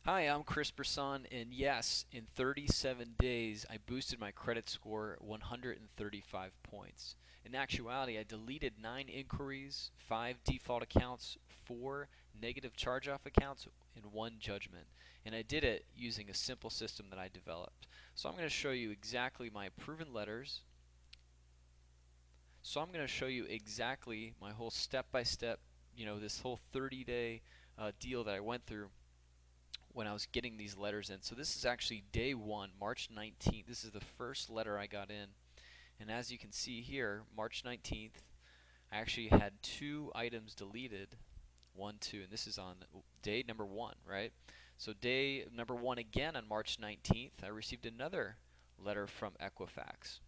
Hi, I'm Chris Brisson, and yes, in 37 days, I boosted my credit score 135 points. In actuality, I deleted 9 inquiries, 5 default accounts, 4 negative charge-off accounts, and 1 judgment. And I did it using a simple system that I developed. So I'm going to show you exactly my proven letters. So I'm going to show you exactly my whole step-by-step, this whole 30-day deal that I went through when I was getting these letters in. So this is actually day one, March 19th. This is the first letter I got in. And as you can see here, March 19th, I actually had 2 items deleted. 1, 2, and this is on day number 1, right? So day number 1 again on March 19th, I received another letter from Equifax.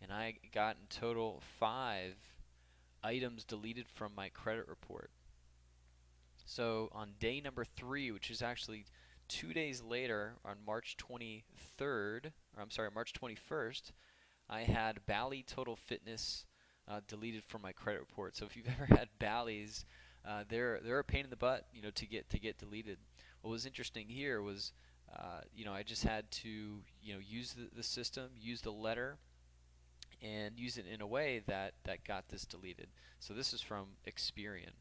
And I got in total 5 items deleted from my credit report. So on day number 3, which is actually 2 days later, on March 23rd, or I'm sorry, March 21st, I had Bally Total Fitness deleted from my credit report. So if you've ever had Bally's, they're a pain in the butt, to get deleted. What was interesting here was, I just had to, use the system, use the letter, and use it in a way that got this deleted. So this is from Experian.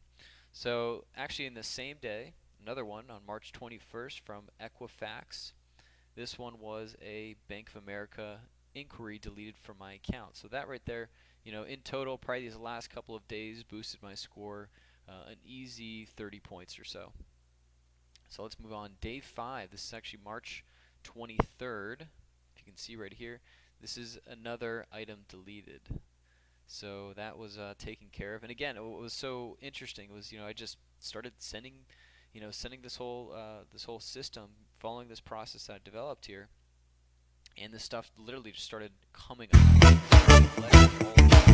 So actually in the same day, another one on March 21st from Equifax. This one was a Bank of America inquiry deleted from my account. So that right there, in total, probably these last couple of days boosted my score an easy 30 points or so. So let's move on. Day 5, this is actually March 23rd. If you can see right here, this is another item deleted. So that was taken care of. And again, what was so interesting was, I just started sending this whole system, following this process that I developed here, and this stuff literally just started coming up. Letters all the time.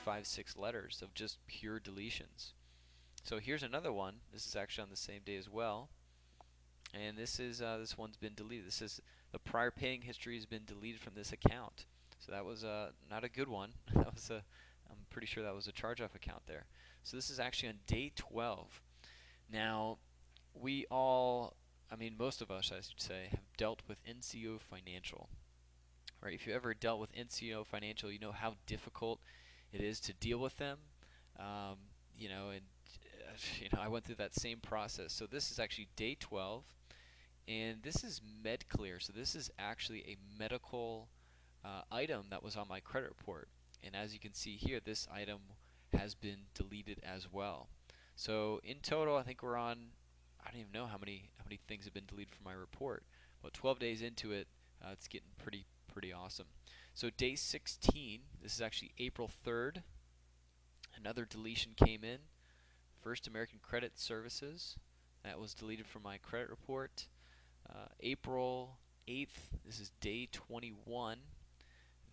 5, 6 letters of just pure deletions. So here's another one. This is actually on the same day as well. And this one's been deleted. This is the prior paying history has been deleted from this account. So that was not a good one. I'm pretty sure that was a charge-off account there. So this is actually on day 12. Now, we all, I mean most of us I should say, have dealt with NCO Financial. Right? If you ever dealt with NCO Financial, you know how difficult it is to deal with them. Um, and I went through that same process. So this is actually day 12. And this is MedClear, so this is actually a medical item that was on my credit report. And as you can see here, this item has been deleted as well. So in total, I think we're on, I don't even know how many things have been deleted from my report. But 12 days into it, it's getting pretty awesome. So day 16, this is actually April 3rd. Another deletion came in. First American Credit Services, that was deleted from my credit report. April 8th, this is day 21.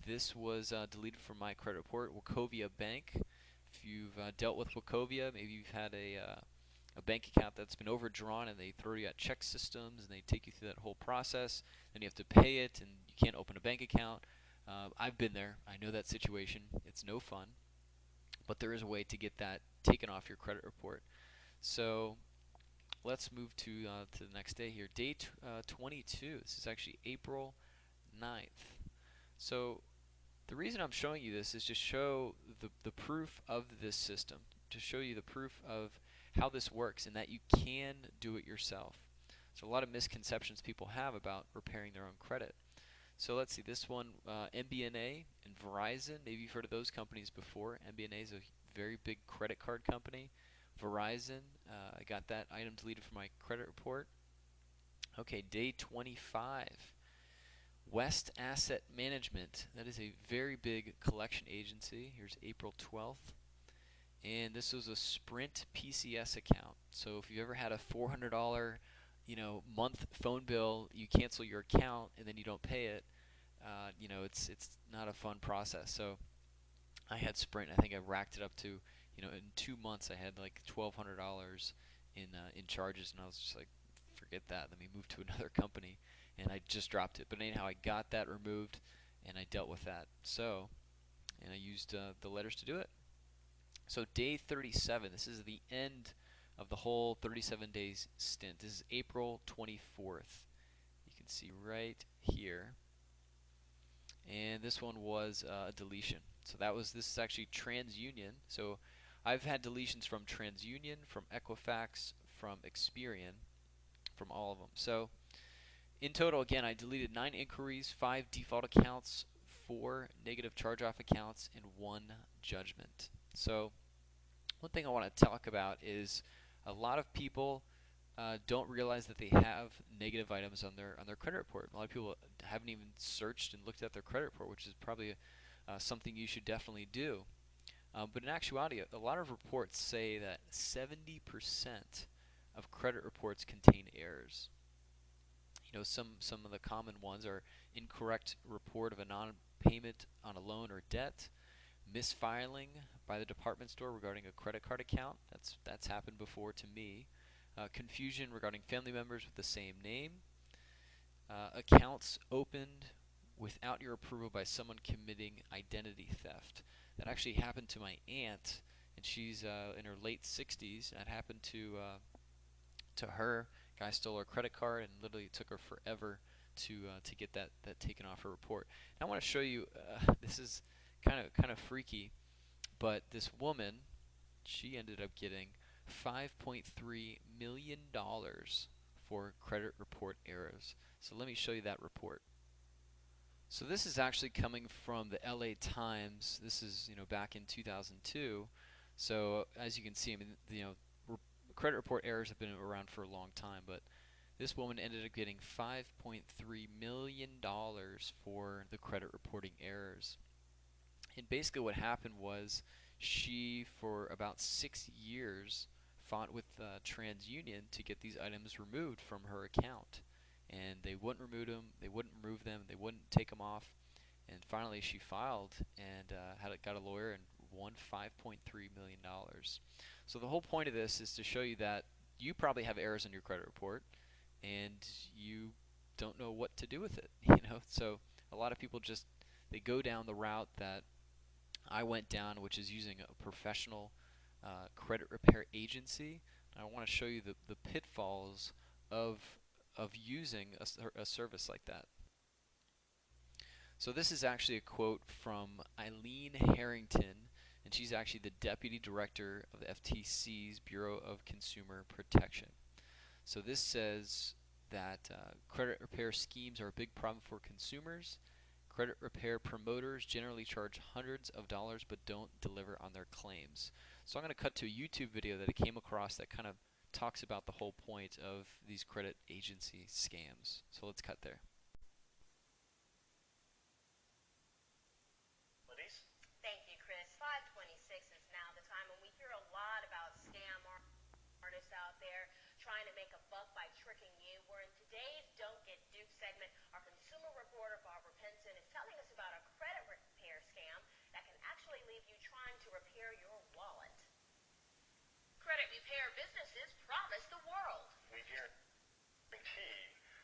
This was deleted from my credit report. Wachovia Bank. If you've dealt with Wachovia, maybe you've had a bank account that's been overdrawn and they throw you at check systems and they take you through that whole process. Then you have to pay it and you can't open a bank account. I've been there. I know that situation. It's no fun. But there is a way to get that taken off your credit report. So let's move to the next day here. Day 22. This is actually April 9th. So the reason I'm showing you this is to show the proof of this system, to show you the proof of how this works and that you can do it yourself. So a lot of misconceptions people have about repairing their own credit. So let's see, this one, MBNA and Verizon, maybe you've heard of those companies before. MBNA is a very big credit card company. Verizon, I got that item deleted from my credit report. Okay, day 25. West Asset Management. That is a very big collection agency. Here's April 12th. And this was a Sprint PCS account. So if you ever had a $400, month phone bill, you cancel your account and then you don't pay it, it's not a fun process. So I had Sprint. I think I racked it up to, in 2 months I had like $1,200 in charges, and I was just like, forget that. Let me move to another company, and I just dropped it. But anyhow, I got that removed, and I dealt with that. So, and I used the letters to do it. So day 37, this is the end of the whole 37 days stint. This is April 24th. You can see right here. And this one was a deletion. So this is actually TransUnion. So I've had deletions from TransUnion, from Equifax, from Experian, from all of them. So in total, again, I deleted 9 inquiries, 5 default accounts, 4 negative charge-off accounts, and 1 judgment. So one thing I want to talk about is a lot of people don't realize that they have negative items on their credit report. A lot of people haven't even searched and looked at their credit report, which is probably something you should definitely do. But in actuality, a lot of reports say that 70% of credit reports contain errors. You know, some of the common ones are incorrect report of a non-payment on a loan or debt, misfiling by the department store regarding a credit card account. That's happened before to me. Confusion regarding family members with the same name. Accounts opened without your approval by someone committing identity theft. That actually happened to my aunt, and she's in her late 60s. That happened to her. Guy stole her credit card, and literally it took her forever to get that taken off her report. And I want to show you. This is kind of freaky, but this woman, she ended up getting $5.3 million for credit report errors. So let me show you that report. So this is actually coming from the LA Times. This is, back in 2002. So as you can see, I mean, credit report errors have been around for a long time, but this woman ended up getting $5.3 million for the credit reporting errors. And basically what happened was she, for about 6 years, fought with TransUnion to get these items removed from her account. And they wouldn't remove them, they wouldn't take them off. And finally she filed and got a lawyer and won $5.3 million. So the whole point of this is to show you that you probably have errors in your credit report and you don't know what to do with it. So a lot of people just they go down the route that I went down, which is using a professional credit repair agency. And I want to show you the pitfalls of using a service like that. So this is actually a quote from Eileen Harrington, and she's actually the Deputy Director of the FTC's Bureau of Consumer Protection. So this says that credit repair schemes are a big problem for consumers. Credit repair promoters generally charge hundreds of dollars but don't deliver on their claims. So I'm going to cut to a YouTube video that I came across that kind of talks about the whole point of these credit agency scams. So let's cut there. Thank you, Chris. 526 is now the time when we hear a lot about scam artists out there trying to make a buck by tricking you. We're in today's Don't Get Duped segment. Our consumer reporter, Barbara Pinson, is telling us about a credit repair scam that can actually leave you trying to repair your wallet. Credit repair businesses promise the world. We guarantee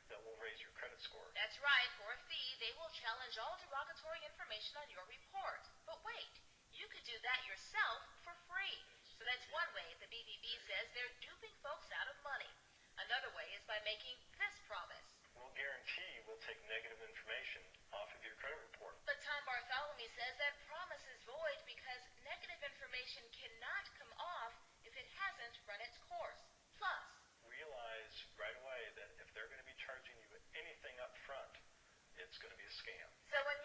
that we'll raise your credit score. That's right. For a fee, they will challenge all derogatory information on your report. But wait, you could do that yourself for free. So that's one way the BBB says they're duping folks out of money. Another way is by making this promise. We'll guarantee we'll take negative information off of your credit report. But Tom Bartholomew says that promise is void because negative information cannot come off if it hasn't run its course. Plus, realize right away that if they're going to be charging you anything up front, it's going to be a scam. So when